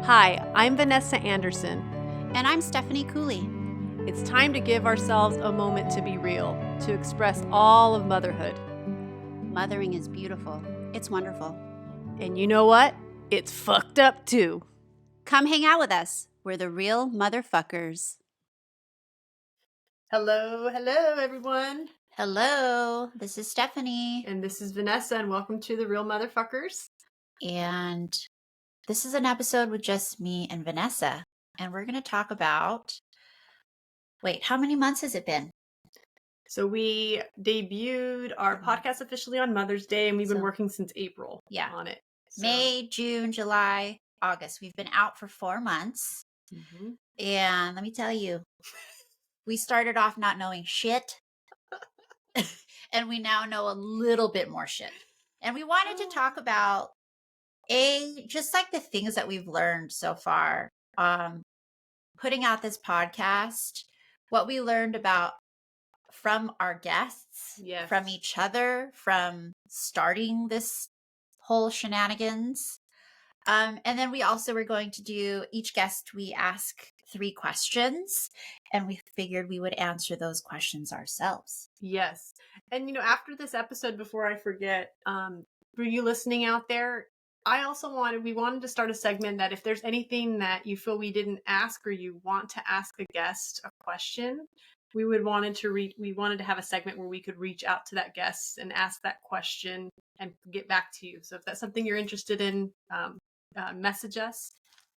Hi, I'm Vanessa Anderson. And I'm Stephanie Cooley. It's time to give ourselves a moment to be real, to express all of motherhood. Mothering is beautiful. It's wonderful. And you know what? It's fucked up too. Come hang out with us. We're the real motherfuckers. Hello, everyone. Hello, this is Stephanie. And this is Vanessa, and welcome to the Real Motherfuckers. And this is an episode with just me and Vanessa. And we're going to talk about, how many months has it been? So we debuted our podcast officially on Mother's Day, and we've been working since April on it. So. May, June, July, August. We've been out for 4 months. Mm-hmm. And let me tell you, we started off not knowing shit. And we now know a little bit more shit. And we wanted to talk about just like the things that we've learned so far. Putting out this podcast, what we learned about from our guests, from each other, from starting this whole shenanigans. And then we also were going to do each guest, we ask 3 questions, and we figured we would answer those questions ourselves. Yes. And, after this episode, before I forget, for you listening out there, we wanted to start a segment that if there's anything that you feel we didn't ask or you want to ask a guest a question, we wanted to have a segment where we could reach out to that guest and ask that question and get back to you. So if that's something you're interested in, message us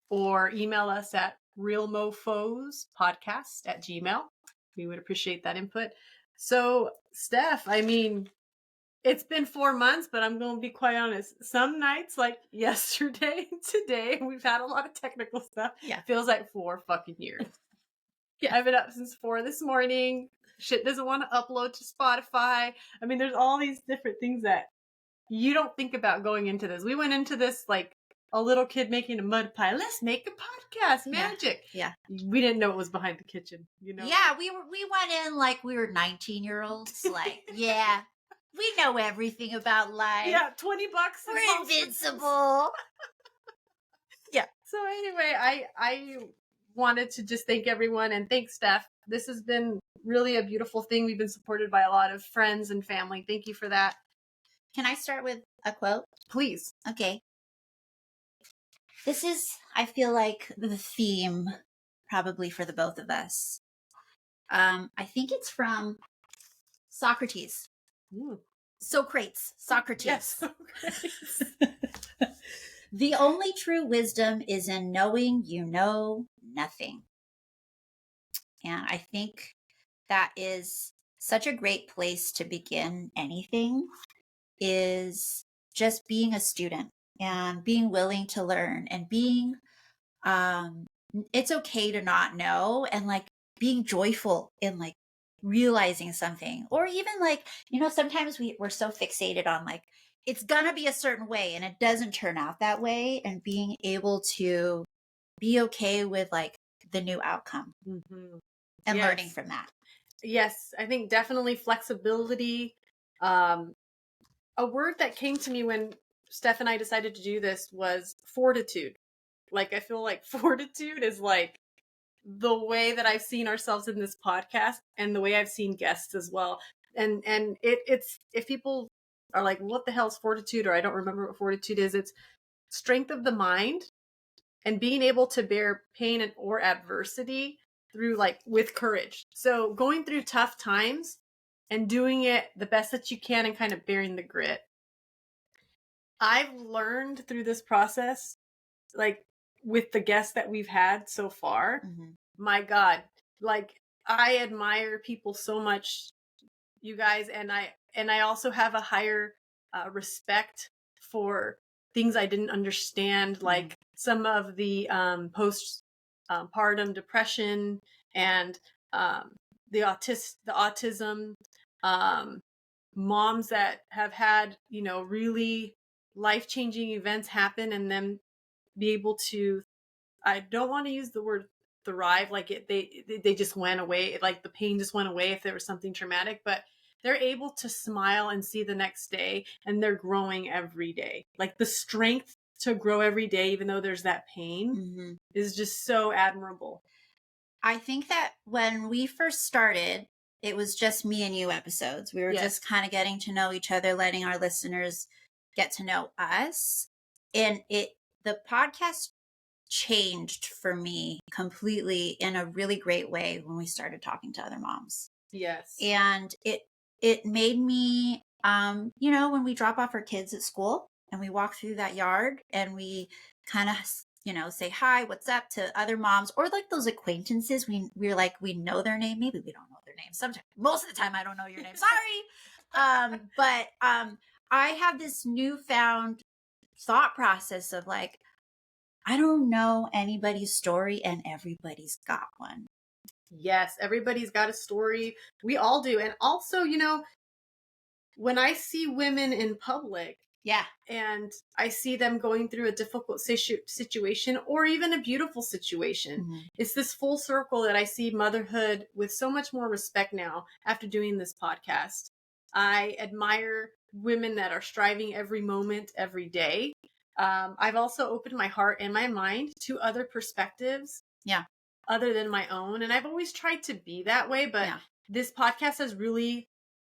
or email us at realmofospodcast@gmail.com. We would appreciate that input. So, Steph, it's been 4 months, but I'm going to be quite honest. Some nights, like yesterday and today, we've had a lot of technical stuff. Yeah. It feels like 4 fucking years. Yeah. I've been up since 4 this morning. Shit doesn't want to upload to Spotify. There's all these different things that you don't think about going into this. We went into this like a little kid making a mud pie. Let's make a podcast. Magic. Yeah. We didn't know it was behind the kitchen, Yeah, we went in like we were 19-year-olds. Like, yeah, we know everything about life. Yeah, $20. We're invincible. Yeah. So anyway, I wanted to just thank everyone and thank Steph. This has been really a beautiful thing. We've been supported by a lot of friends and family. Thank you for that. Can I start with a quote? Please. Okay. This is, I feel like, the theme probably for the both of us. I think it's from Socrates. Ooh. Socrates. Yes, Socrates. The only true wisdom is in knowing you know nothing. And I think that is such a great place to begin anything, is just being a student and being willing to learn and being, it's okay to not know, and like being joyful in like realizing something, or even like, sometimes we're so fixated on like, it's gonna be a certain way and it doesn't turn out that way, and being able to be okay with like the new outcome and learning from that. Yes, I think definitely flexibility. A word that came to me when Steph and I decided to do this was fortitude. Like, I feel like fortitude is like the way that I've seen ourselves in this podcast and the way I've seen guests as well. And it's, if people are like, what the hell is fortitude? Or I don't remember what fortitude is. It's strength of the mind and being able to bear pain and or adversity through like with courage. So going through tough times and doing it the best that you can and kind of bearing the grit. I've learned through this process, like with the guests that we've had so far, my God, like I admire people so much, you guys. And I also have a higher respect for things I didn't understand, like some of the postpartum depression and the autism, moms that have had, really life-changing events happen and then be able to, I don't want to use the word thrive, like they just went away, like the pain just went away if there was something traumatic, but they're able to smile and see the next day, and they're growing every day. Like the strength to grow every day, even though there's that pain, Mm-hmm. is just so admirable. I think that when we first started, it was just me and you episodes. We were Yes. just kind of getting to know each other, letting our listeners get to know us. And the podcast changed for me completely in a really great way when we started talking to other moms. Yes. And it made me when we drop off our kids at school and we walk through that yard and we kind of say hi, what's up to other moms or like those acquaintances. We're like, we know their name, maybe we don't know their name. Sometimes, most of the time I don't know your name, sorry. But I have this newfound thought process of like, I don't know anybody's story and everybody's got one. Yes, everybody's got a story. We all do. And also, when I see women in public, Yeah. and I see them going through a difficult situation or even a beautiful situation, Mm-hmm. it's this full circle that I see motherhood with so much more respect now after doing this podcast. I admire women that are striving every moment, every day. I've also opened my heart and my mind to other perspectives. Yeah. Other than my own. And I've always tried to be that way, but this podcast has really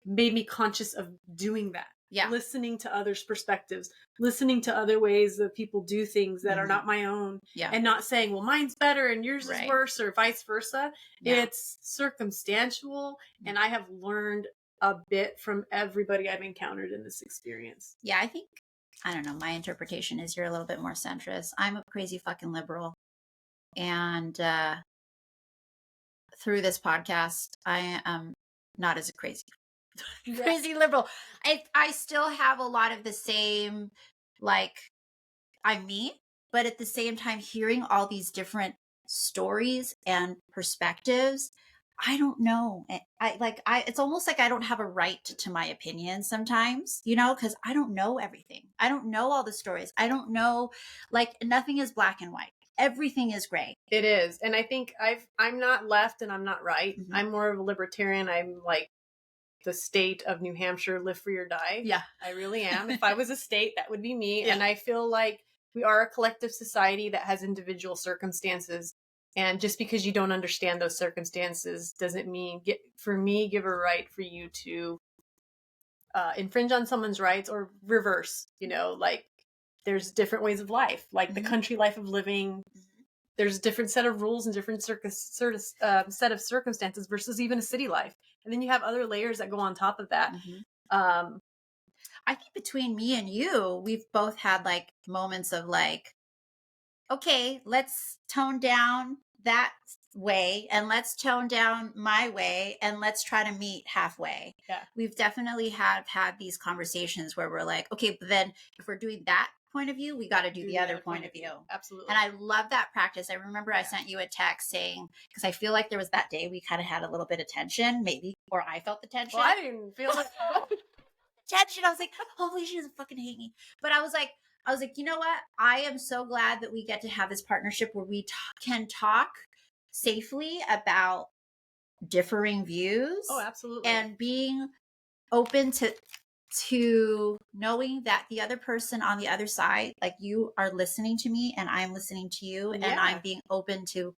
made me conscious of doing that. Yeah. Listening to others' perspectives, listening to other ways that people do things that are not my own, and not saying, well, mine's better and yours is worse or vice versa. Yeah. It's circumstantial, and I have learned a bit from everybody I've encountered in this experience. Yeah, I don't know, my interpretation is you're a little bit more centrist. I'm a crazy fucking liberal. And through this podcast, I am not as a crazy liberal. I still have a lot of the same, like, I'm me, but at the same time, hearing all these different stories and perspectives, I don't know. It's almost like I don't have a right to my opinion sometimes, because I don't know everything. I don't know all the stories. I don't know, like, nothing is black and white. Everything is gray. It is. And I think I'm not left and I'm not right. Mm-hmm. I'm more of a libertarian. I'm like the state of New Hampshire, live free or die. Yeah. I really am. If I was a state, that would be me. Yeah. And I feel like we are a collective society that has individual circumstances. And just because you don't understand those circumstances doesn't mean, give a right for you to infringe on someone's rights or reverse, like there's different ways of life, like the country life of living. There's a different set of rules and different set of circumstances versus even a city life. And then you have other layers that go on top of that. I think between me and you, we've both had like moments of like, okay, let's tone down that way and let's tone down my way and let's try to meet halfway. Yeah. We've definitely had these conversations where we're like, okay, but then if we're doing that point of view, we got to do the other point of view. Absolutely. And I love that practice. I remember I sent you a text saying, because I feel like there was that day we kind of had a little bit of tension, maybe, or I felt the tension. Well, I didn't feel it. Tension. I was like, hopefully she doesn't fucking hate me. But I was like, you know what? I am so glad that we get to have this partnership where we can talk safely about differing views. Oh, absolutely. And being open to knowing that the other person on the other side, like you are listening to me and I'm listening to you and I'm being open to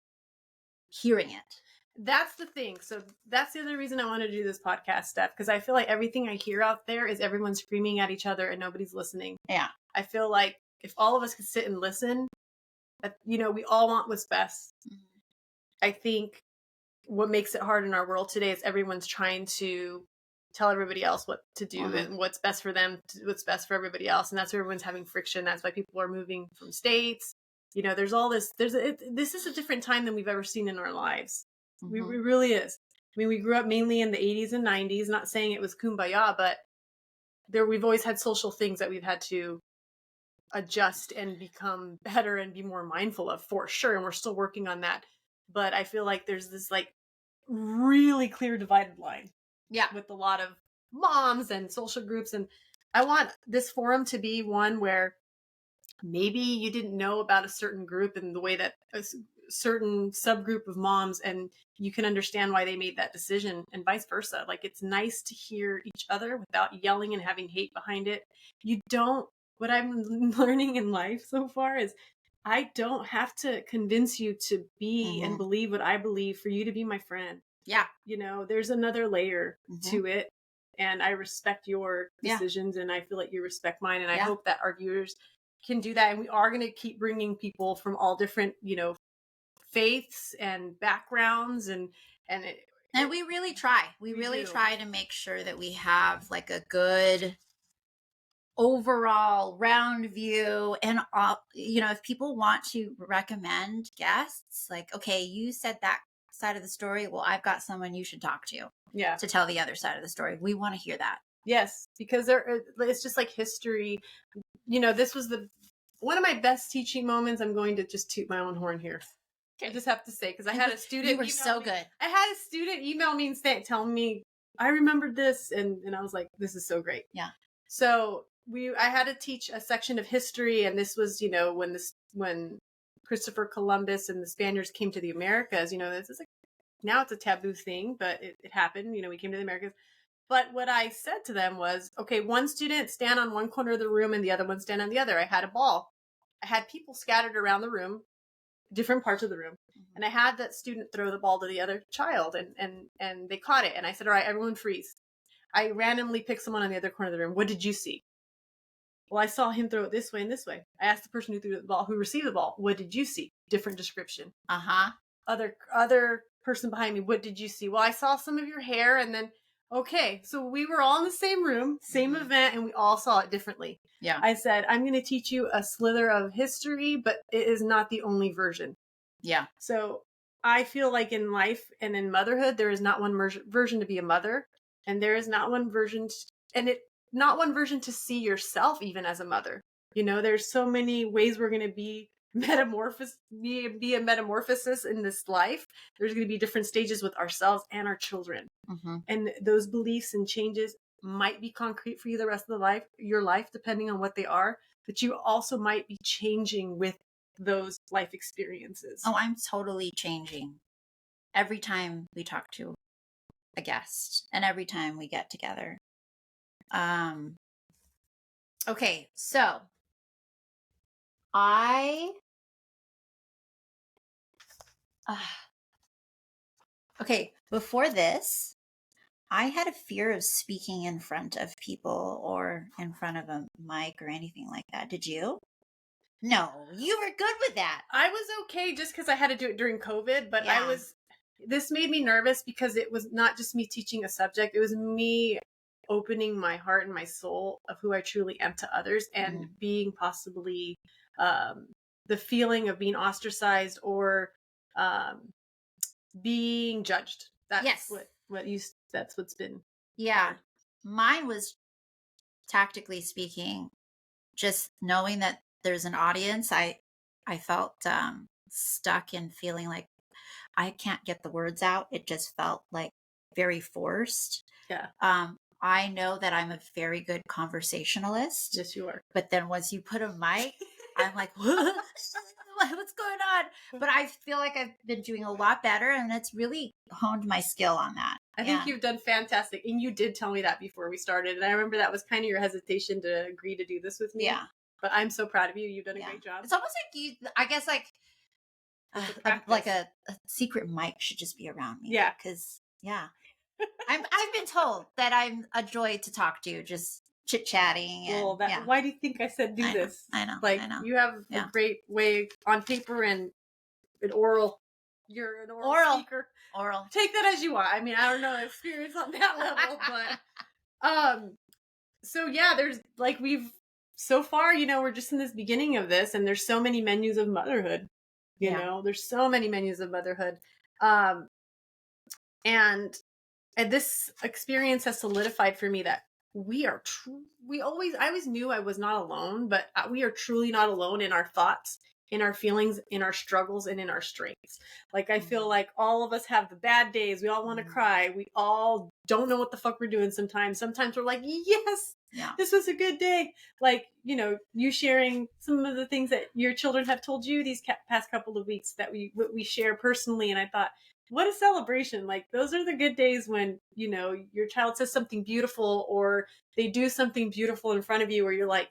hearing it. That's the thing. So that's the other reason I want to do this podcast, Steph, because I feel like everything I hear out there is everyone screaming at each other and nobody's listening. Yeah. I feel like if all of us could sit and listen, we all want what's best. Mm-hmm. I think what makes it hard in our world today is everyone's trying to tell everybody else what to do and what's best for them, what's best for everybody else. And that's where everyone's having friction. That's why people are moving from states. There's all this, this is a different time than we've ever seen in our lives. Mm-hmm. It really is. I mean, we grew up mainly in the 80s and 90s, not saying it was kumbaya, but we've always had social things that we've had to adjust and become better and be more mindful of, for sure. And we're still working on that. But I feel like there's this like really clear divided line. Yeah. With a lot of moms and social groups. And I want this forum to be one where maybe you didn't know about a certain group and the way that a certain subgroup of moms, and you can understand why they made that decision and vice versa. Like, it's nice to hear each other without yelling and having hate behind it. You don't what I'm learning in life so far is I don't have to convince you to be and believe what I believe for you to be my friend. Yeah. There's another layer to it, and I respect your Yeah. decisions, and I feel like you respect mine, and I Yeah. hope that our viewers can do that. And we are going to keep bringing people from all different, faiths and backgrounds, and we really try. We really do. try to make sure that we have like a good overall round view. And if people want to recommend guests, like, okay, you said that side of the story, well, I've got someone you should talk to Yeah. to tell the other side of the story. We want to hear that. Yes, because it's just like history. This was one of my best teaching moments. I'm going to just toot my own horn here. I just have to say, because I had a student. You were so good. I had a student email me and telling me I remembered this, and I was like, this is so great. Yeah. So I had to teach a section of history, and this was when Christopher Columbus and the Spaniards came to the Americas. This is like, now it's a taboo thing, but it happened. We came to the Americas. But what I said to them was, okay, one student stand on one corner of the room and the other one stand on the other. I had a ball. I had people scattered around the room, different parts of the room. And I had that student throw the ball to the other child, and they caught it. And I said, all right, everyone freeze. I randomly picked someone on the other corner of the room. What did you see? Well, I saw him throw it this way and this way. I asked the person who threw the ball, who received the ball, what did you see? Different description. Other person behind me, what did you see? Well, I saw some of your hair, and then, okay. So we were all in the same room, same event, and we all saw it differently. Yeah. I said, I'm going to teach you a slither of history, but it is not the only version. Yeah. So I feel like in life and in motherhood, there is not one version to be a mother, and there is not one version, not one version to see yourself even as a mother. There's so many ways we're going to be be a metamorphosis in this life. There's going to be different stages with ourselves and our children. And those beliefs and changes might be concrete for you the rest of your life, depending on what they are, but you also might be changing with those life experiences. Oh, I'm totally changing every time we talk to a guest and every time we get together. Okay, so okay, before this, I had a fear of speaking in front of people or in front of a mic or anything like that. Did you? No, you were good with that. I was okay just because I had to do it during COVID, but Yeah. this made me nervous because it was not just me teaching a subject. It was me opening my heart and my soul of who I truly am to others, and being possibly the feeling of being ostracized or being judged. That's that's what's been. Yeah. hard. Mine was, tactically speaking, just knowing that there's an audience. I felt stuck in feeling like I can't get the words out. It just felt like very forced. Yeah. I know that I'm a very good conversationalist. Yes, you are. But then once you put a mic, I'm like, what's going on? But I feel like I've been doing a lot better, and it's really honed my skill on that. I think you've done fantastic. And you did tell me that before we started. And I remember that was kind of your hesitation to agree to do this with me. Yeah. But I'm so proud of you. You've done a great job. It's almost like I guess like a secret mic should just be around me. Yeah. Because, I've been told that I'm a joy to talk to, just chit-chatting. Well, why do you think I said do this? I know. You have a great way on paper and an oral. You're an oral speaker. Oral. Take that as you want. I mean, I don't know experience on that level, but so yeah, there's so far, we're just in this beginning of this, and there's so many menus of motherhood. There's so many menus of motherhood. And this experience has solidified for me that I always knew I was not alone, but we are truly not alone in our thoughts, in our feelings, in our struggles, and in our strengths. I feel like all of us have the bad days. We all want to cry. We all don't know what the fuck we're doing sometimes. Sometimes we're like, yes, this was a good day. You sharing some of the things that your children have told you these past couple of weeks that we share personally. And I thought, what a celebration. Those are the good days when, your child says something beautiful, or they do something beautiful in front of you, where you're like,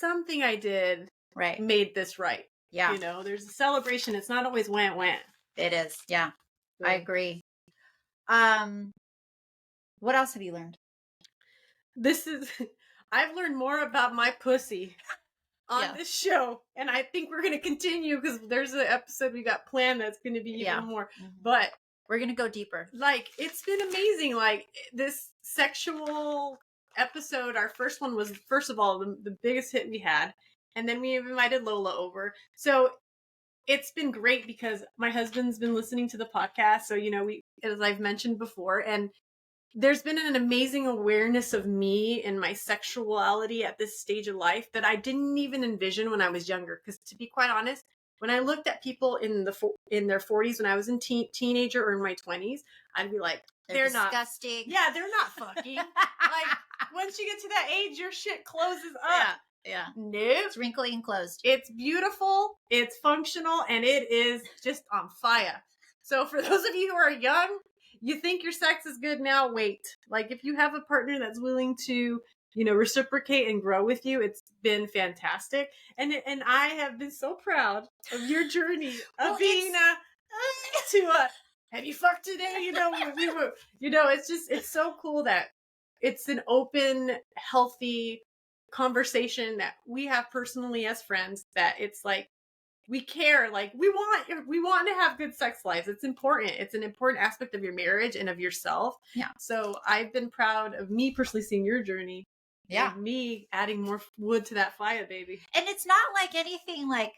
something I did Right. made this right. Yeah. You know, there's a celebration. It's not always went. It is. Yeah. So, I agree. What else have you learned? this is, I've learned more about my pussy on Yeah. this show, and I think we're going to continue because there's an episode we got planned that's going to be even more. But we're going to go deeper. Like, it's been amazing. Like, this sexual episode, our first one was, first of all, the biggest hit we had, and then we invited Lola over. So it's been great because my husband's been listening to the podcast. So, you know, we, as I've mentioned before, and there's been an amazing awareness of me and my sexuality at this stage of life that I didn't even envision when I was younger. Because to be quite honest, when I looked at people in their 40s, when I was in teenager or in my 20s, I'd be like, they're disgusting. Yeah, they're not fucking. Like, once you get to that age, your shit closes up. Yeah. Nope. It's wrinkly and closed. It's beautiful, it's functional, and it is just on fire. So for those of you who are young, you think your sex is good now, wait. Like, if you have a partner that's willing to, you know, reciprocate and grow with you, it's been fantastic. And I have been so proud of your journey of being have you fucked today? You know, it's so cool that it's an open, healthy conversation that we have personally as friends, that it's like, we care, like we want to have good sex lives. It's important. It's an important aspect of your marriage and of yourself. Yeah. So I've been proud of me personally seeing your journey. Yeah. And me adding more wood to that fire, baby. And it's not like anything like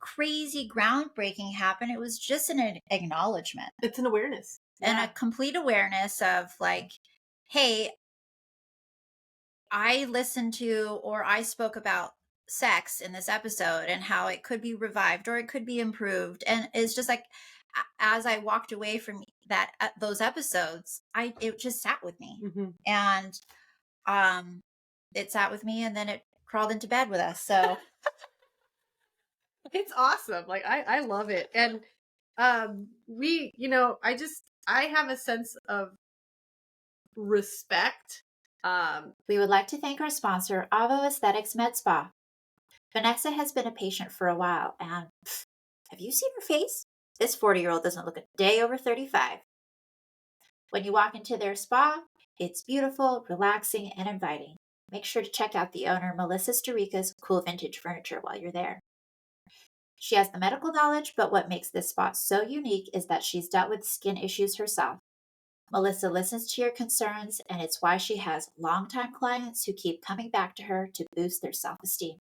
crazy groundbreaking happened. It was just an acknowledgement. It's an awareness. And a complete awareness of like, hey, I listened to or I spoke about sex in this episode and how it could be revived or it could be improved. And it's just like, as I walked away from those episodes, it just sat with me. And it sat with me, and then it crawled into bed with us. So it's awesome. Like, I love it. And we, you know, I have a sense of respect. We would like to thank our sponsor, Avo Aesthetics Med Spa. Vanessa has been a patient for a while, and have you seen her face? This 40-year-old doesn't look a day over 35. When you walk into their spa, it's beautiful, relaxing, and inviting. Make sure to check out the owner, Melissa Starica's cool vintage furniture while you're there. She has the medical knowledge, but what makes this spot so unique is that she's dealt with skin issues herself. Melissa listens to your concerns, and it's why she has longtime clients who keep coming back to her to boost their self-esteem.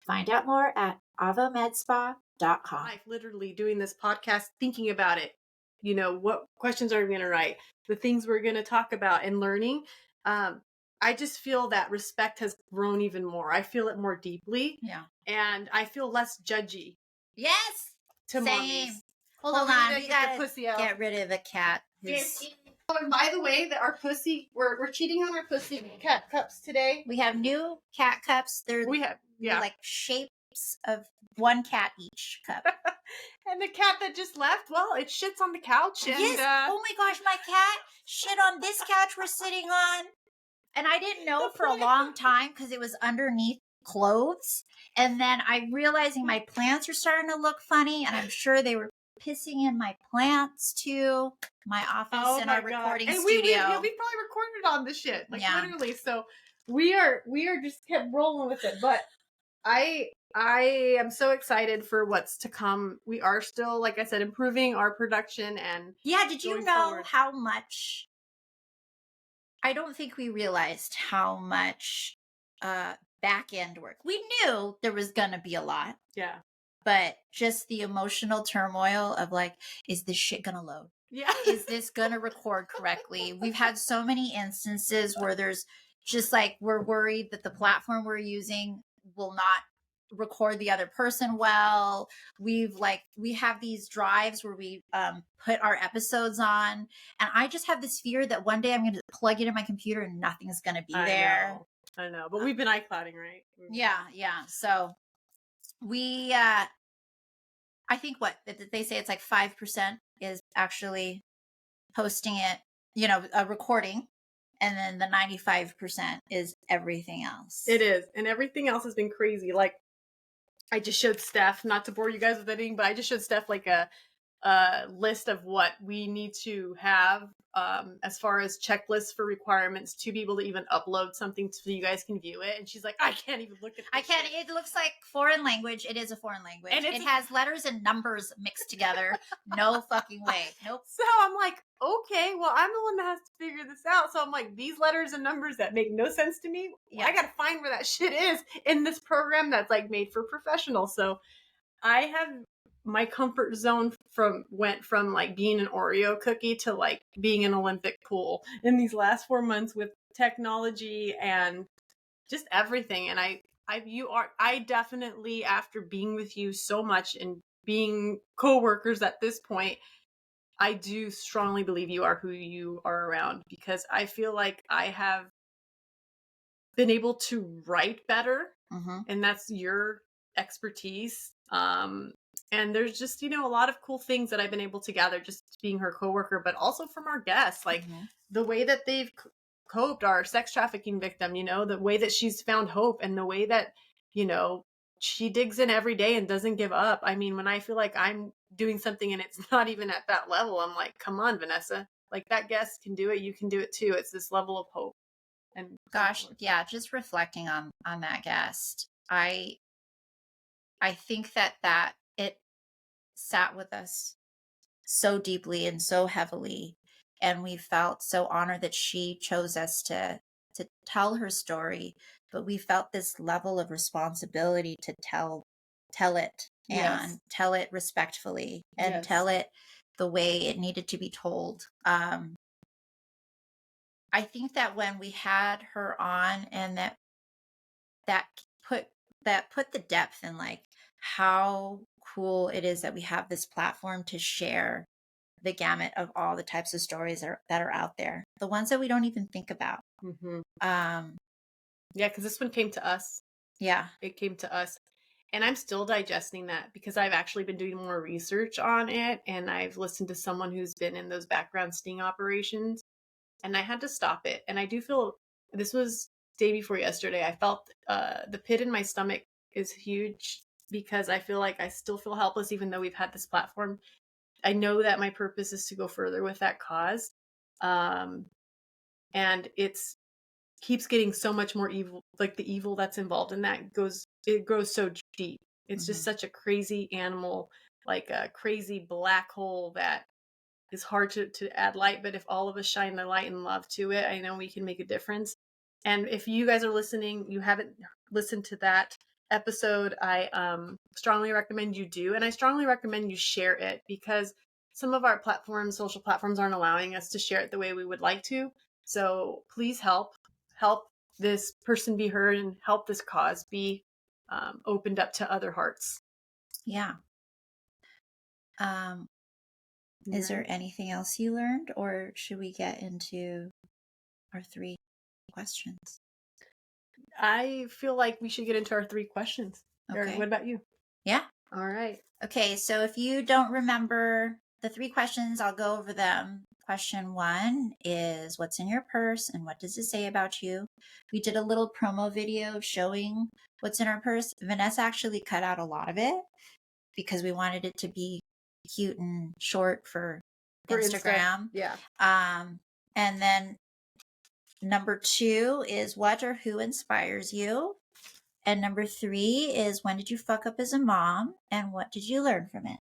Find out more at avomedspa.com. I'm literally doing this podcast, thinking about it. You know, what questions are we going to write? The things we're going to talk about and learning. I just feel that respect has grown even more. I feel it more deeply. Yeah. And I feel less judgy. Yes. To same. Mommies. Hold on. We got gotta get rid of the cat. And by the way, that our pussy, we're cheating on our pussy cat cups today. We have new cat cups. They're like shapes of one cat each cup. And the cat that just left, well, it shits on the couch. And, yes. Oh my gosh, my cat shit on this couch we're sitting on. And I didn't know for a long time because it was underneath clothes. And then I realizing my plants are starting to look funny, and I'm sure they were pissing in my plants too. My office and our recording studio. We probably recorded on this shit, like literally. So we are just kept rolling with it. But I am so excited for what's to come. We are still, like I said, improving our production and did you know how much? I don't think we realized how much back end work. We knew there was gonna be a lot. Yeah. But just the emotional turmoil of like, is this shit gonna load? Yeah. Is this gonna record correctly? We've had so many instances where there's just like, we're worried that the platform we're using will not record the other person well. We have these drives where we put our episodes on, and I just have this fear that one day I'm going to plug it in my computer and nothing's going to be there. I know, but we've been iClouding, right? Yeah. So we I think they say it's like 5% is actually posting it, a recording, and then the 95% is everything else. It is. And everything else has been crazy. Like, I just showed Steph, not to bore you guys with anything, but I just showed Steph like a list of what we need to have as far as checklists for requirements to be able to even upload something so you guys can view it. And she's like, I can't even look at this. I can't. It looks like foreign language. It is a foreign language. And it has letters and numbers mixed together. No fucking way. Nope. So I'm like, okay, well, I'm the one that has to figure this out. So I'm like, these letters and numbers that make no sense to me, I got to find where that shit is in this program that's like made for professionals. So I have my comfort zone went from like being an Oreo cookie to like being an Olympic pool in these last 4 months with technology and just everything. And I definitely, after being with you so much and being co-workers at this point, I do strongly believe you are who you are around, because I feel like I have been able to write better, and that's your expertise. And there's just, a lot of cool things that I've been able to gather just being her coworker, but also from our guests, like the way that they've coped, our sex trafficking victim, the way that she's found hope, and the way that, she digs in every day and doesn't give up. I mean, when I feel like I'm doing something and it's not even at that level, I'm like, come on, Vanessa, like that guest can do it. You can do it too. It's this level of hope. And gosh, yeah, just reflecting on that guest, I think that it sat with us so deeply and so heavily, and we felt so honored that she chose us to tell her story, but we felt this level of responsibility to tell it, and tell it respectfully, and tell it the way it needed to be told. I think that when we had her on, and that put the depth in like how cool it is that we have this platform to share the gamut of all the types of stories that are out there, the ones that we don't even think about. Yeah, because this one came to us. Yeah, it came to us, and I'm still digesting that, because I've actually been doing more research on it, and I've listened to someone who's been in those background sting operations, and I had to stop it. And I do feel, this was day before yesterday, I felt the pit in my stomach is huge, because I feel like I still feel helpless even though we've had this platform. I know that my purpose is to go further with that cause. And it's keeps getting so much more evil, like the evil that's involved in that goes so deep. It's just such a crazy animal, like a crazy black hole that is hard to add light. But if all of us shine the light and love to it, I know we can make a difference. And if you guys are listening, you haven't listened to that episode, I strongly recommend you do. And I strongly recommend you share it, because some of our social platforms aren't allowing us to share it the way we would like to. So please help this person be heard, and help this cause be opened up to other hearts. Yeah. Is there anything else you learned, or should we get into our 3 questions? I feel like we should get into our 3 questions. Okay. What about you? Yeah. All right. Okay, so if you don't remember the 3 questions, I'll go over them. Question 1 is, what's in your purse and what does it say about you? We did a little promo video showing what's in our purse. Vanessa actually cut out a lot of it because we wanted it to be cute and short for Instagram. Yeah. And then number 2 is, what or who inspires you? And number 3 is, when did you fuck up as a mom and what did you learn from it?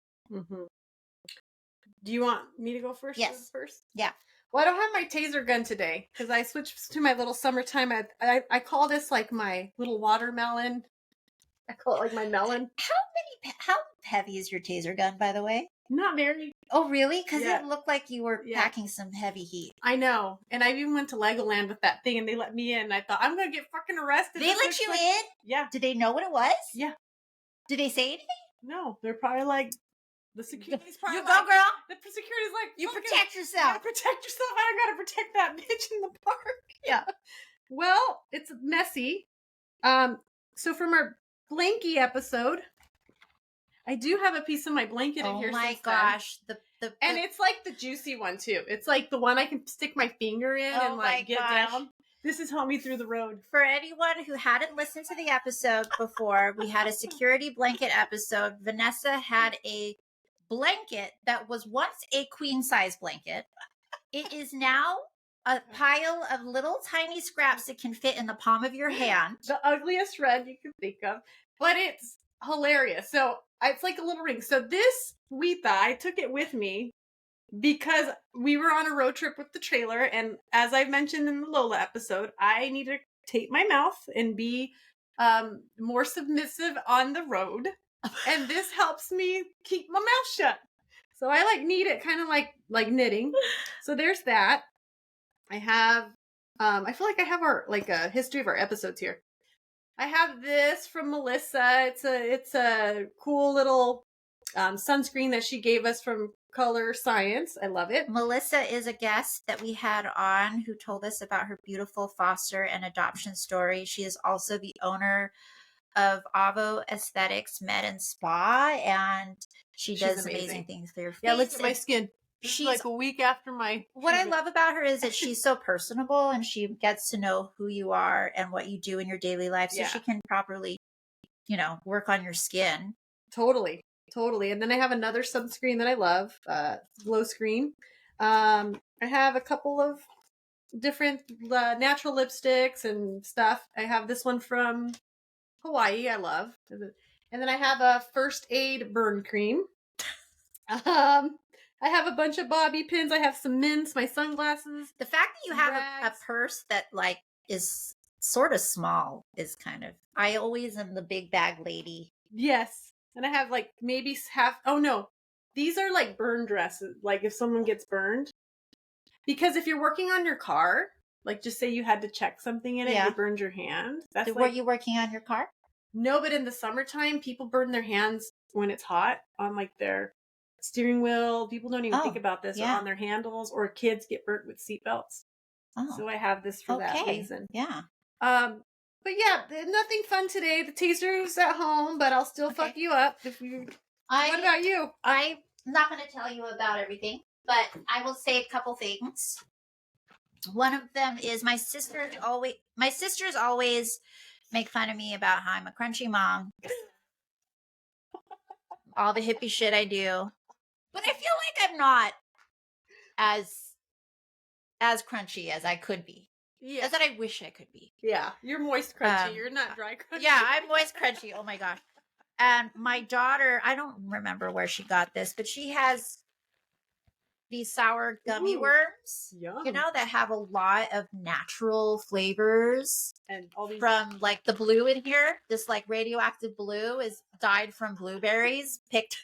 Do you want me to go first? Yes. First? Yeah. Well, I don't have my taser gun today because I switched to my little summertime. I call this like my little watermelon. I call it like my melon. How heavy is your taser gun, by the way? Not very. Oh, really? Because it looked like you were packing some heavy heat. I know. And I even went to Legoland with that thing, and they let me in. I thought, I'm going to get fucking arrested. They let you in? Yeah. Did they know what it was? Yeah. Did they say anything? No. They're probably like, the security's probably you go, girl. The security's like, you protect yourself. Yeah, protect yourself. I don't got to protect that bitch in the park. Yeah. Well, it's messy. So from our blankie episode, I do have a piece of my blanket in here. Oh my gosh. And it's like the juicy one too. It's like the one I can stick my finger in and like get down. This has helped me through the road. For anyone who hadn't listened to the episode before, we had a security blanket episode. Vanessa had a blanket that was once a queen size blanket. It is now a pile of little tiny scraps that can fit in the palm of your hand. The ugliest shred you can think of, but it's hilarious. So it's like a little ring. So this Wheatha, I took it with me because we were on a road trip with the trailer, and as I mentioned in the Lola episode, I need to tape my mouth and be more submissive on the road, and this helps me keep my mouth shut. So I need it kind of like knitting. So there's that. I have I feel like I have our a history of our episodes here. I have this from Melissa. It's a cool little sunscreen that she gave us from Color Science. I love it. Melissa is a guest that we had on who told us about her beautiful foster and adoption story. She is also the owner of Avo Aesthetics Med and Spa, and she's does amazing things for your face. Yeah, look at my skin. She's like a week after my... What I love about her is that she's so personable, and she gets to know who you are and what you do in your daily life, so she can properly, work on your skin. Totally. And then I have another sunscreen that I love, Glow Screen. I have a couple of different natural lipsticks and stuff. I have this one from Hawaii, I love. And then I have a First Aid burn cream. I have a bunch of bobby pins. I have some mints, my sunglasses. The fact that you have a purse that is sort of small is kind of... I always am the big bag lady. Yes. And I have maybe half... Oh no. These are burn dresses. If someone gets burned. Because if you're working on your car, just say you had to check something in it, you burned your hand. That's Were you working on your car? No, but in the summertime, people burn their hands when it's hot on their steering wheel. People don't even think about this, or on their handles, or kids get burnt with seatbelts. Oh. So I have this for that reason. Yeah. But yeah, nothing fun today. The teaser's at home, but I'll still fuck you up if you... What about you? I'm not going to tell you about everything, but I will say a couple things. One of them is my sisters always make fun of me about how I'm a crunchy mom. All the hippie shit I do. But I feel like I'm not as crunchy as I could be. Yeah. As that I wish I could be. Yeah. You're moist crunchy. You're not dry crunchy. Yeah, I'm moist crunchy. Oh my gosh. And my daughter, I don't remember where she got this, but she has these sour gummy worms, that have a lot of natural flavors. And all these from the blue in here, this radioactive blue is dyed from blueberries picked.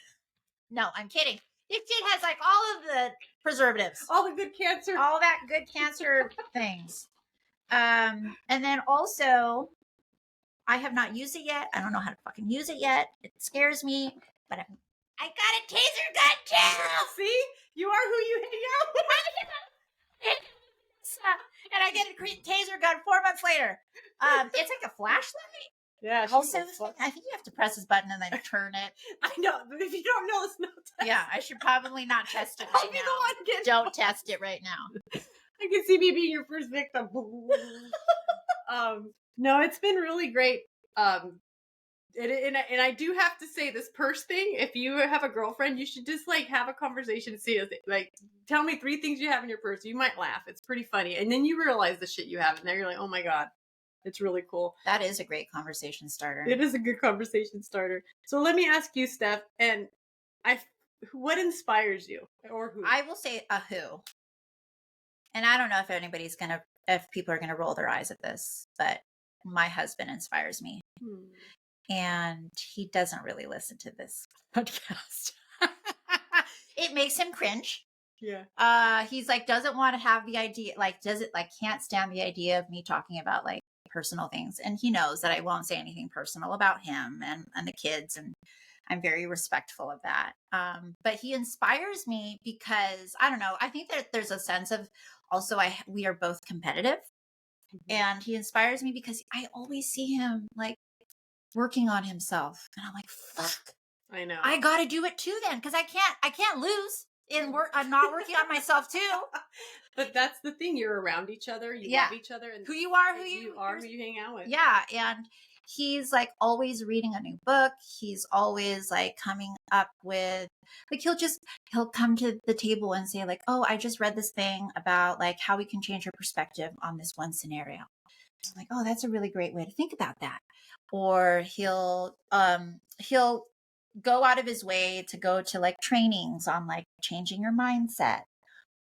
No, I'm kidding. This shit has all of the preservatives. All the good cancer. All that good cancer things. And then also, I have not used it yet. I don't know how to fucking use it yet. It scares me, but I got a taser gun too. See? You are who you hang out with. And I get a taser gun 4 months later. It's like a flashlight. Yeah. Also, I think you have to press this button and then turn it. I know, but if you don't know, it's no test. Yeah, I should probably not test it right now. Don't test it right now. I can see me being your first victim. No, it's been really great. And I do have to say, this purse thing, if you have a girlfriend, you should just have a conversation and see, tell me 3 things you have in your purse. You might laugh. It's pretty funny. And then you realize the shit you have in there. You're like, oh my God, it's really cool. That is a great conversation starter. It is a good conversation starter. So let me ask you, Steph, and what inspires you, or who? I will say a who. And I don't know if people are gonna roll their eyes at this, but my husband inspires me. And he doesn't really listen to this podcast. It makes him cringe. Yeah. He's doesn't want to have the idea, can't stand the idea of me talking about personal things. And he knows that I won't say anything personal about him and the kids. And I'm very respectful of that. But he inspires me because, I don't know, I think that there's a sense of also we are both competitive. And he inspires me because I always see him working on himself. And I'm like, fuck. I know. I got to do it too then, because I can't lose. And I'm not working on myself too. But that's the thing. You're around each other. You love each other. And who you are, who you hang out with. Yeah. And he's like always reading a new book. He's always like coming up with, like, he'll come to the table and say like, oh, I just read this thing about like how we can change your perspective on this one scenario. I'm like, oh, that's a really great way to think about that. Or he'll go out of his way to go to like trainings on like changing your mindset.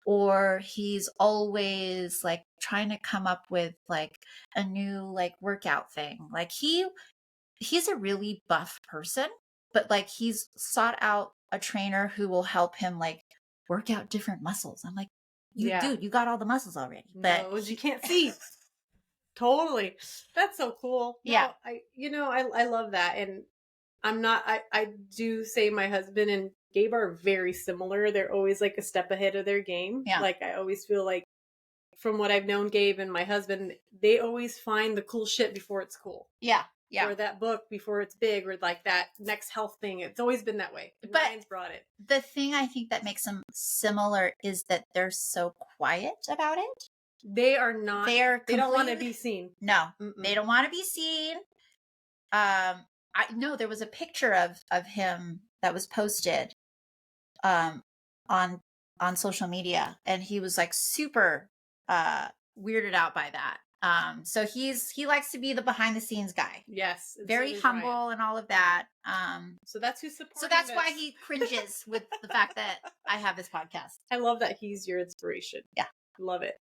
Or he's always like trying to come up with like a new like workout thing. Like he's a really buff person, but like he's sought out a trainer who will help him like work out different muscles. I'm like, dude, you got all the muscles already. But no, you can't see. Totally. That's so cool. No, yeah. I love that. And I do say my husband and Gabe are very similar. They're always like a step ahead of their game. Yeah. Like I always feel like from what I've known Gabe and my husband, they always find the cool shit before it's cool. Yeah. Yeah. Or that book before it's big, or like that next health thing. It's always been that way. And Ryan's brought it. The thing I think that makes them similar is that they're so quiet about it. They are not. They don't want to be seen. No, they don't want to be seen. I know there was a picture of him that was posted on social media, and he was like super weirded out by that. So he likes to be the behind the scenes guy. Yes, very humble and all of that. So that's who's supporting. So that's why he cringes with the fact that I have this podcast. I love that he's your inspiration. Yeah, love it.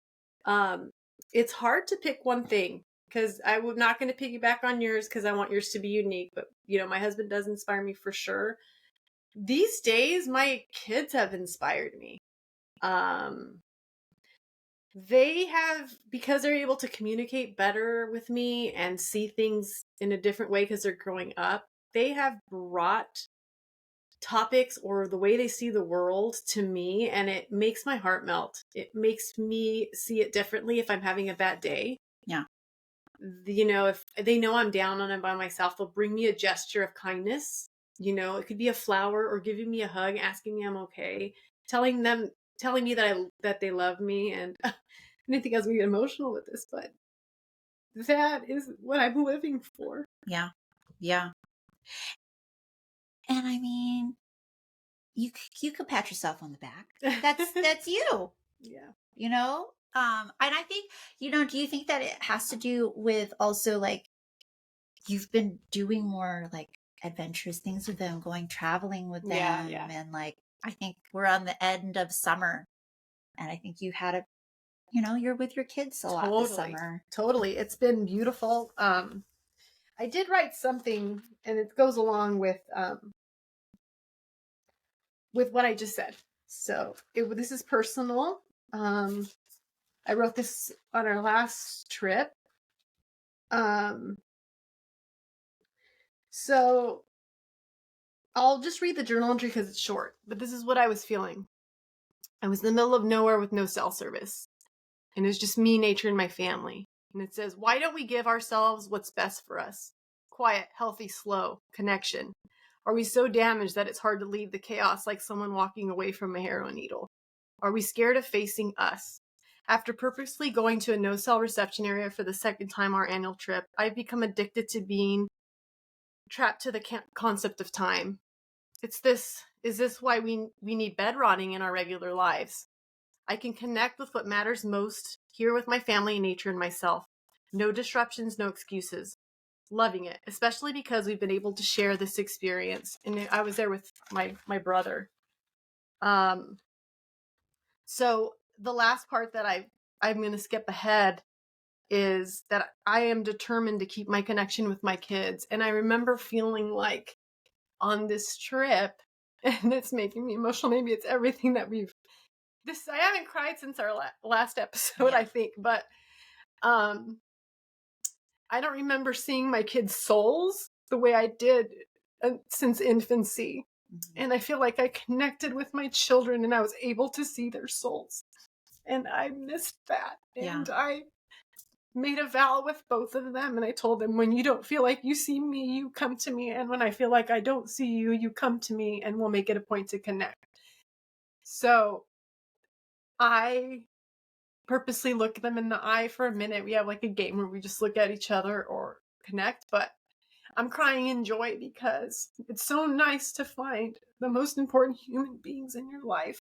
It's hard to pick one thing, because I'm not going to piggyback on yours because I want yours to be unique. But, my husband does inspire me for sure. These days, my kids have inspired me. They have, because they're able to communicate better with me and see things in a different way because they're growing up, they have brought topics or the way they see the world to me, and it makes my heart melt. It makes me see it differently if I'm having a bad day. Yeah. If they know I'm down on it by myself, they'll bring me a gesture of kindness. It could be a flower or giving me a hug, asking me I'm okay, telling me that they love me. And I didn't think I was going to get emotional with this, but that is what I'm living for. Yeah. Yeah. And I mean, you could pat yourself on the back. That's you. Yeah. And I think, do you think that it has to do with also like you've been doing more like adventurous things with them, going traveling with them, and like I think we're on the end of summer, and I think you had you're with your kids a lot this summer. Totally. It's been beautiful. I did write something, and it goes along with what I just said. So this is personal. I wrote this on our last trip. So I'll just read the journal entry because it's short, but this is what I was feeling. I was in the middle of nowhere with no cell service, and it's just me, nature, and my family. And it says, why don't we give ourselves what's best for us? Quiet, healthy, slow, connection. Are we so damaged that it's hard to leave the chaos like someone walking away from a heroin needle? Are we scared of facing us? After purposely going to a no-cell reception area for the second time our annual trip, I've become addicted to being trapped to the concept of time. Is this why we need bed rotting in our regular lives? I can connect with what matters most here with my family, nature, and myself. No disruptions, no excuses. Loving it, especially because we've been able to share this experience. And I was there with my brother. So the last part that I'm going to skip ahead is that I am determined to keep my connection with my kids. And I remember feeling like on this trip, and it's making me emotional. Maybe it's everything that I haven't cried since our last episode, I think, but I don't remember seeing my kids' souls the way I did since infancy. Mm-hmm. And I feel like I connected with my children and I was able to see their souls. And I missed that. And I made a vow with both of them. And I told them, when you don't feel like you see me, you come to me. And when I feel like I don't see you, you come to me, and we'll make it a point to connect. So I purposely look them in the eye for a minute. We have like a game where we just look at each other or connect, but I'm crying in joy because it's so nice to find the most important human beings in your life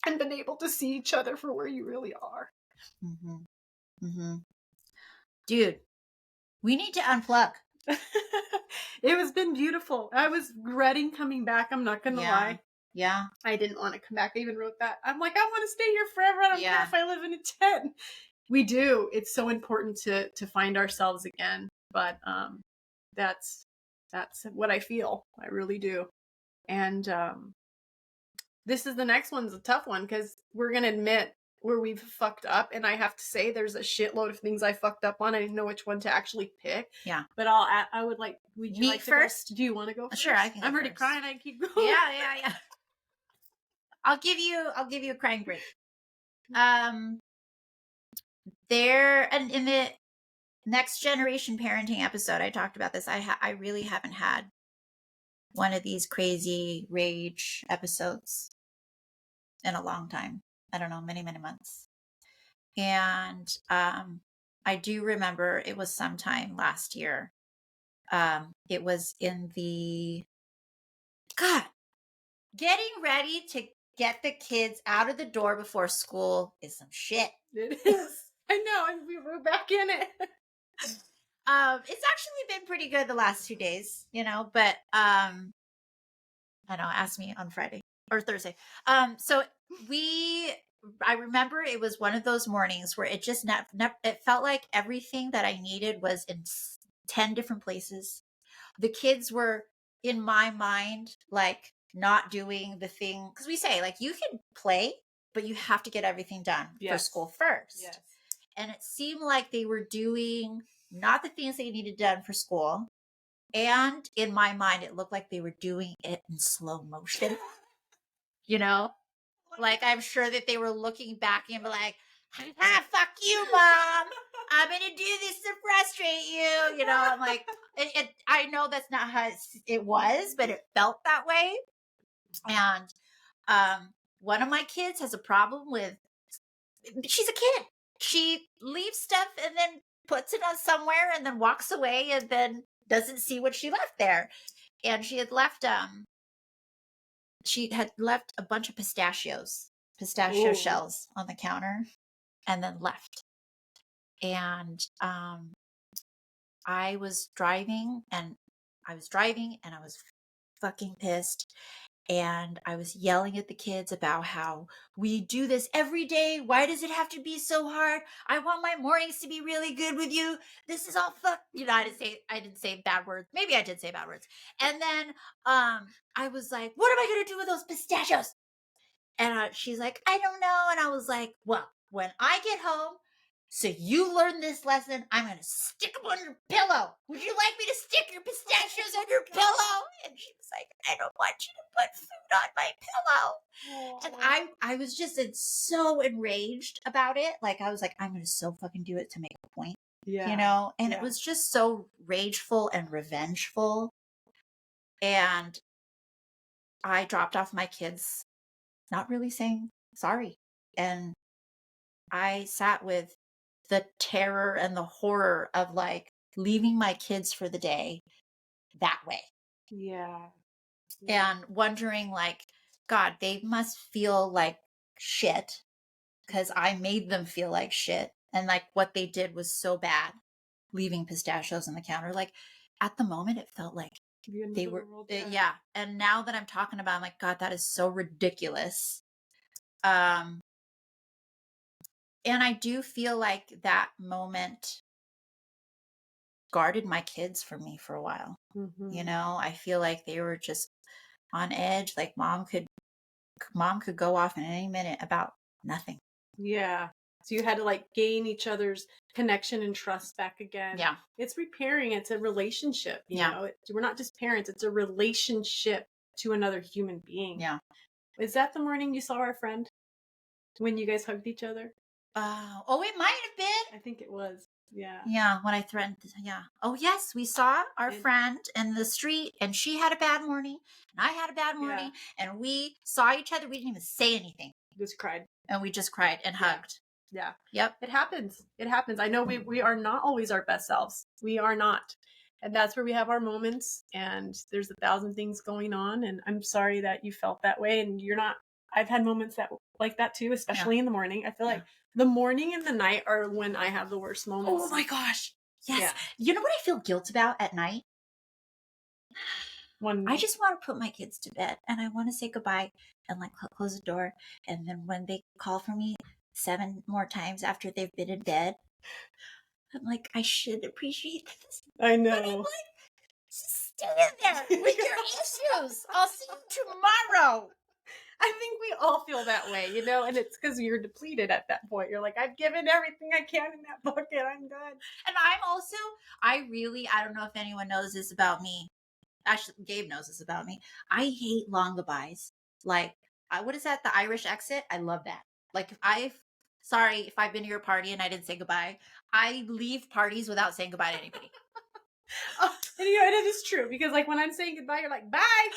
and been able to see each other for where you really are. Mm-hmm. Mm-hmm. Dude, we need to unplug. It has been beautiful. I was dreading coming back. I'm not going to lie. Yeah. I didn't want to come back. I even wrote that. I'm like, I want to stay here forever. I don't care if I live in a tent. We do. It's so important to find ourselves again. But that's what I feel. I really do. And this is the next one's a tough one because we're gonna admit where we've fucked up, and I have to say there's a shitload of things I fucked up on. I didn't know which one to actually pick. Yeah. But I would like. Would you Me like to first? Go? Do you want to go first? Sure, I can. I'm already first. crying. I can keep going. Yeah. I'll give you a crying break. There and in the next generation parenting episode, I talked about this. I really haven't had one of these crazy rage episodes in a long time. I don't know, many months. And I do remember it was sometime last year. It was in the getting ready to get the kids out of the door before school is some shit. It is. I know, and we were back in it. It's actually been pretty good the last 2 days, but I know, ask me on Friday or Thursday. So I remember it was one of those mornings where it just it felt like everything that I needed was in 10 different places. The kids were in my mind, like not doing the thing. Cause we say like, you can play, but you have to get everything done for school first. Yes. And it seemed like they were doing not the things they needed done for school. And in my mind, it looked like they were doing it in slow motion. Like I'm sure that they were looking back and be like, fuck you, Mom. I'm going to do this to frustrate you. I'm like, I know that's not how it was, but it felt that way. And one of my kids has a problem with, she's a kid. She leaves stuff and then puts it on somewhere and then walks away and then doesn't see what she left there. And she had left a bunch of pistachio Ooh. shells on the counter and then left. And I was driving and I was fucking pissed. And I was yelling at the kids about how we do this every day. Why does it have to be so hard? I want my mornings to be really good with you. This is all fuck. I didn't say bad words. Maybe I did say bad words. And then I was like, what am I going to do with those pistachios? And she's like, I don't know. And I was like, well, when I get home, so you learn this lesson, I'm going to stick them on your pillow. Would you like me to stick your pistachios on your pillow? And she was like, I don't want you to put food on my pillow. And I was just so enraged about it. Like, I was like, I'm going to so fucking do it to make a point. Yeah. And it was just so rageful and revengeful. And I dropped off my kids, not really saying sorry. And I sat with the terror and the horror of like leaving my kids for the day that way. Yeah. And wondering like, God, they must feel like shit because I made them feel like shit. And like what they did was so bad, leaving pistachios on the counter. Like at the moment, it felt like they were, yeah. And now that I'm talking about, I'm like, God, that is so ridiculous. And I do feel like that moment guarded my kids from me for a while. Mm-hmm. I feel like they were just on edge. Like mom could go off in any minute about nothing. Yeah. So you had to like gain each other's connection and trust back again. Yeah. It's repairing. It's a relationship. You know, we're not just parents. It's a relationship to another human being. Yeah. Is that the morning you saw our friend when you guys hugged each other? It might have been. I think it was. Yeah. Yeah, when I threatened, yeah. Oh, yes, we saw our friend in the street and she had a bad morning and I had a bad morning and we saw each other. We didn't even say anything. Just cried. And we just cried and hugged. Yeah. Yep. It happens. It happens. I know we are not always our best selves. We are not. And that's where we have our moments and there's 1,000 things going on. And I'm sorry that you felt that way and you're not. I've had moments like that too, especially in the morning. I feel like the morning and the night are when I have the worst moments. Oh my gosh. Yes. Yeah. You know what I feel guilt about at night? I just want to put my kids to bed and I want to say goodbye and like close the door. And then when they call for me 7 more times after they've been in bed, I'm like, I should appreciate this. I know. But I'm like, just stay in there with your issues. I'll see you tomorrow. I think we all feel that way, you know, and it's because you're depleted at that point. You're like, I've given everything I can in that bucket. I'm done. And I don't know if anyone knows this about me. Actually, Gabe knows this about me. I hate long goodbyes. Like, what is that? The Irish exit? I love that. Like, sorry if I've been to your party and I didn't say goodbye. I leave parties without saying goodbye to anybody. And you know, it is true because like when I'm saying goodbye, you're like, bye.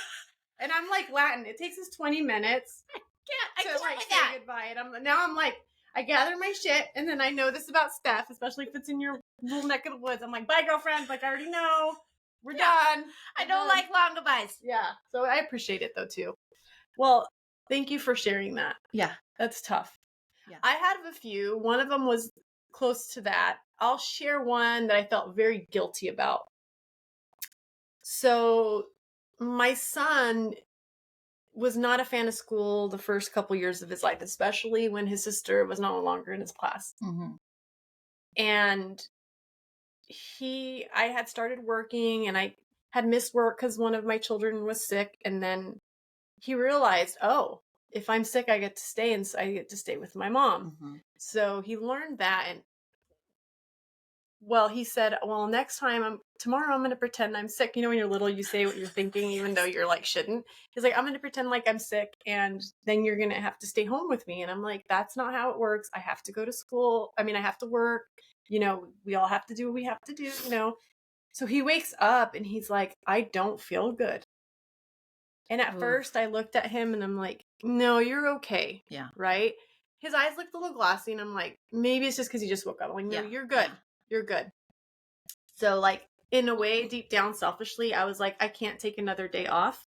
And I'm like Latin. It takes us 20 minutes I to can't like with say that. goodbye. And I'm like, I gather my shit, and then I know this about Steph, especially if it's in your little neck of the woods. I'm like, bye, girlfriend. Like I already know. We're done. I don't like long goodbyes. Yeah. So I appreciate it though too. Well, thank you for sharing that. Yeah. That's tough. Yeah. I had a few. One of them was close to that. I'll share one that I felt very guilty about. So my son was not a fan of school the first couple years of his life, especially when his sister was no longer in his class. Mm-hmm. And I had started working and I had missed work because one of my children was sick. And then he realized, oh, if I'm sick, I get to stay and I get to stay with my mom. Mm-hmm. So he learned that. And well, he said, well, tomorrow I'm going to pretend I'm sick. You know, when you're little, you say what you're thinking, even though you're like, shouldn't. He's like, I'm going to pretend like I'm sick and then you're going to have to stay home with me. And I'm like, that's not how it works. I have to go to school. I mean, I have to work. You know, we all have to do what we have to do, you know. So he wakes up and he's like, I don't feel good. And at first I looked at him and I'm like, no, you're okay. Yeah. Right? His eyes looked a little glossy and I'm like, maybe it's just because he just woke up. I'm like, no, you're good. Yeah. You're good. So like in a way, deep down, selfishly, I was like, I can't take another day off.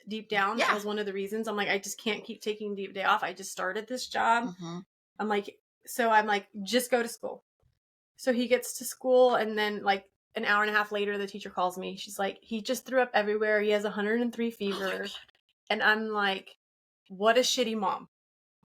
Deep down, that was one of the reasons. I'm like, I just can't keep taking the day off. I just started this job. Mm-hmm. I'm like, just go to school. So he gets to school and then like an hour and a half later, the teacher calls me. She's like, he just threw up everywhere. He has 103 fever. And I'm like, what a shitty mom.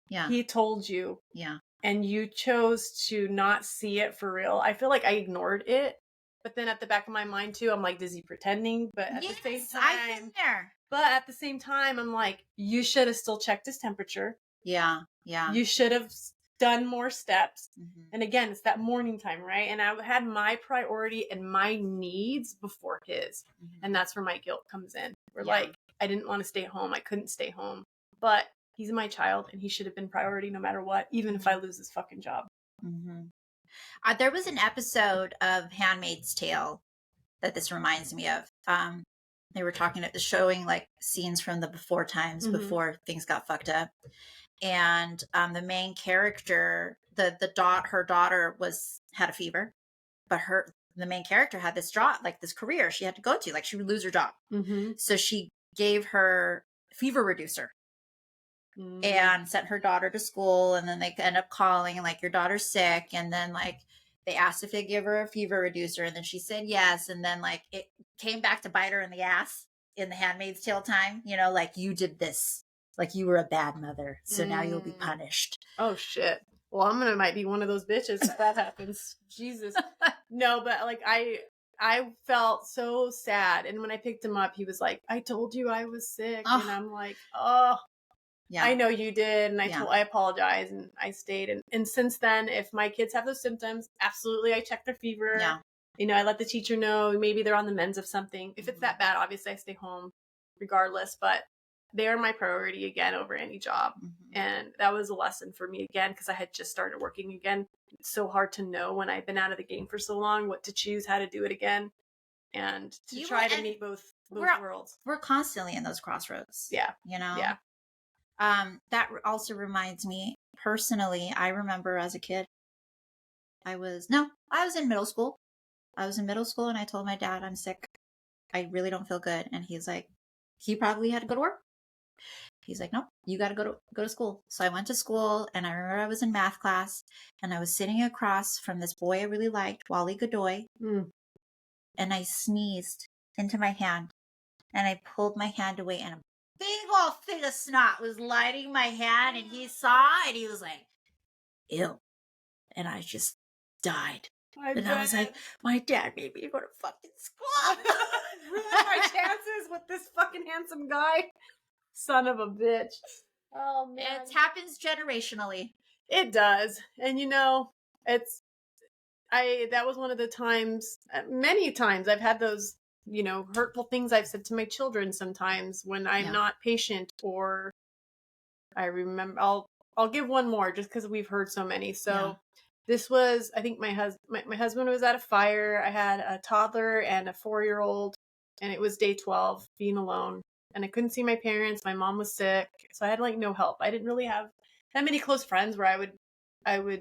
Yeah. He told you. Yeah. And you chose to not see it for real. I feel like I ignored it. But then at the back of my mind too, I'm like, is he pretending? But at the same time, I've been there. But at the same time, I'm like, you should have still checked his temperature. Yeah. Yeah. You should have done more steps. Mm-hmm. And again, it's that morning time, right? And I had my priority and my needs before his. Mm-hmm. And that's where my guilt comes in. We're like, I didn't want to stay home. I couldn't stay home. But he's my child and he should have been priority no matter what, even if I lose this fucking job. Mm-hmm. There was an episode of Handmaid's Tale that this reminds me of. They were showing like scenes from the before times, mm-hmm. before things got fucked up. And the main character, her daughter had a fever, but the main character had this job, like this career she had to go to, like she would lose her job. Mm-hmm. So she gave her fever reducer. Mm-hmm. And sent her daughter to school, and then they end up calling like, your daughter's sick, and then like they asked if they give her a fever reducer, and then she said yes, and then like it came back to bite her in the ass in the Handmaid's Tale time, you know, like you did this, like you were a bad mother, so now you'll be punished. Oh shit. Well, might be one of those bitches if that happens. Jesus. No, but like I felt so sad, and when I picked him up, he was like, I told you I was sick. And I'm like, oh. Yeah. I know you did, and I apologize, and I stayed. And since then, if my kids have those symptoms, absolutely, I check their fever. Yeah. You know, I let the teacher know maybe they're on the mends of something. If it's that bad, obviously, I stay home regardless. But they are my priority again over any job. Mm-hmm. And that was a lesson for me again because I had just started working again. it's so hard to know when I've been out of the game for so long what to choose, how to do it again, and to try to meet both worlds. We're constantly in those crossroads. Yeah. You know? Yeah. That also reminds me, personally, I remember as a kid, I was in middle school. I was in middle school and I told my dad, I'm sick. I really don't feel good. And he's like, he probably had to go to work. He's like, nope, you got to go to school. So I went to school, and I remember I was in math class, and I was sitting across from this boy I really liked, Wally Godoy, and I sneezed into my hand, and I pulled my hand away, and a big old thing of snot was lighting my hand, and he saw, and he was like, ew. And I just died. And I was like, my dad made me go to fucking school. Ruined my chances with this fucking handsome guy. Son of a bitch. Oh, man. It happens generationally. It does. And that was one of the times, many times I've had those, hurtful things I've said to my children sometimes when I'm not patient, or I remember, I'll give one more just because we've heard so many. So this was, I think my husband was at a fire. I had a toddler and a 4-year-old, and it was day 12 being alone. And I couldn't see my parents. My mom was sick. So I had no help. I didn't really have that many close friends where I would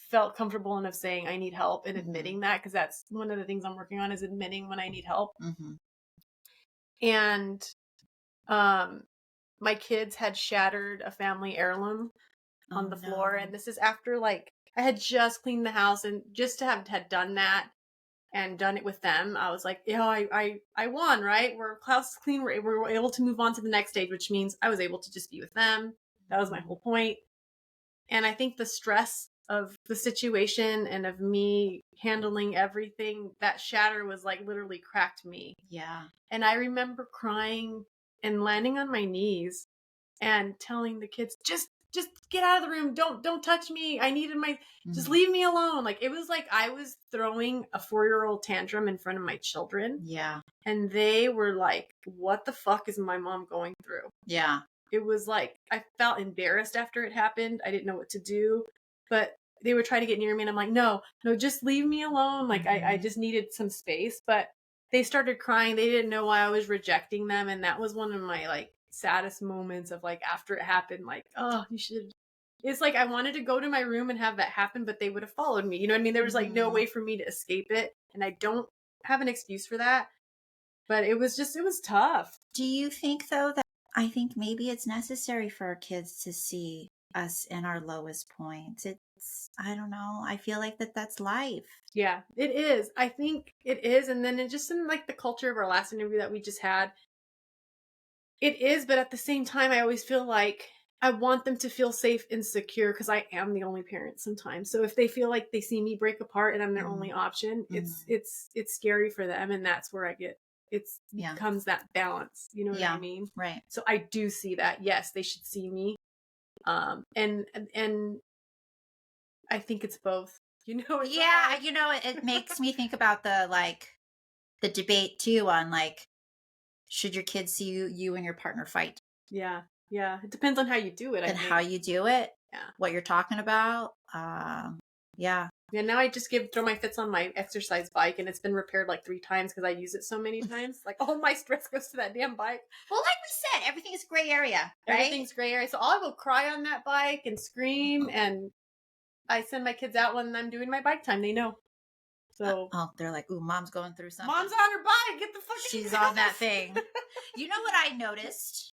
felt comfortable enough saying I need help and admitting that, because that's one of the things I'm working on, is admitting when I need help. And my kids had shattered a family heirloom on the floor. And this is after I had just cleaned the house, and just to have had done that and done it with them, I was like, I won, right? We're house clean. We're able to move on to the next stage, which means I was able to just be with them. That was my whole point. And I think the stress of the situation and of me handling everything, that shatter was literally cracked me. Yeah. And I remember crying and landing on my knees and telling the kids, just get out of the room. Don't touch me. I needed just leave me alone. It was like I was throwing a 4-year-old tantrum in front of my children. Yeah. And they were like, what the fuck is my mom going through? Yeah. It was I felt embarrassed after it happened. I didn't know what to do, but they would try to get near me, and I'm like, no, just leave me alone. I just needed some space. But they started crying. They didn't know why I was rejecting them. And that was one of my saddest moments of after it happened, oh, you should. It's I wanted to go to my room and have that happen, but they would have followed me. You know what I mean? There was no way for me to escape it. And I don't have an excuse for that. But it was tough. Do you think, though, that I think maybe it's necessary for our kids to see us in our lowest points? I don't know. I feel like that's life. Yeah, it is. I think it is. And then just in the culture of our last interview that we just had, it is. But at the same time, I always feel like I want them to feel safe and secure, because I am the only parent sometimes. So if they feel like they see me break apart and I'm their only option, it's scary for them. And that's where becomes that balance. You know what I mean? Right. So I do see that. Yes, they should see me. And I think it's both. It makes me think about the debate too on should your kids see you and your partner fight? Yeah. It depends on how you do it. And how you do it. Yeah. What you're talking about. Yeah. Yeah, now I just throw my fits on my exercise bike, and it's been repaired 3 times because I use it so many times. All my stress goes to that damn bike. Well, like we said, everything is gray area, right? Everything's gray area. So I'll go cry on that bike and scream, and I send my kids out when I'm doing my bike time. They know. So they're like, ooh, mom's going through something. Mom's on her bike. Get the fuck. She's on that thing. You know what I noticed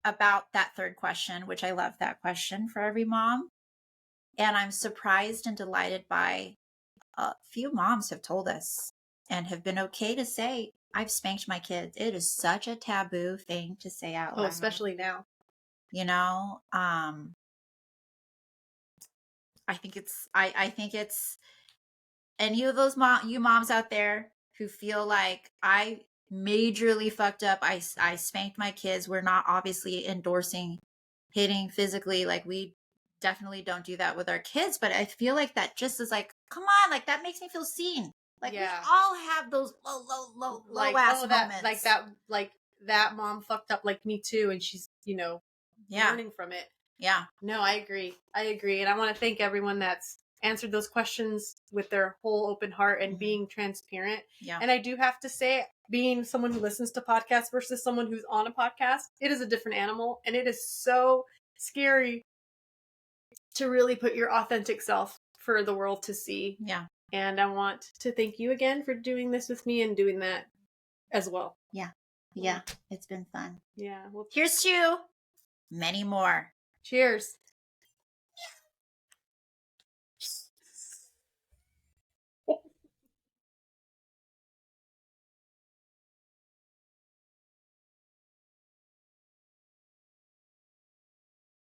about that third question, which I love that question for every mom. And I'm surprised and delighted by a few moms have told us and have been okay to say, I've spanked my kids. It is such a taboo thing to say out loud. Oh, especially now. I think it's any of those you moms out there who feel like I majorly fucked up. I spanked my kids. We're not obviously endorsing hitting physically. We definitely don't do that with our kids, but I feel like that just is come on, that makes me feel seen. We all have those low ass moments. That mom fucked up like me too, and she's learning from it. Yeah. No, I agree. And I want to thank everyone that's answered those questions with their whole open heart and being transparent. Yeah. And I do have to say, being someone who listens to podcasts versus someone who's on a podcast, it is a different animal. And it is so scary to really put your authentic self for the world to see. Yeah. And I want to thank you again for doing this with me and doing that as well. Yeah. Yeah. It's been fun. Yeah. Well, here's to many more. Cheers.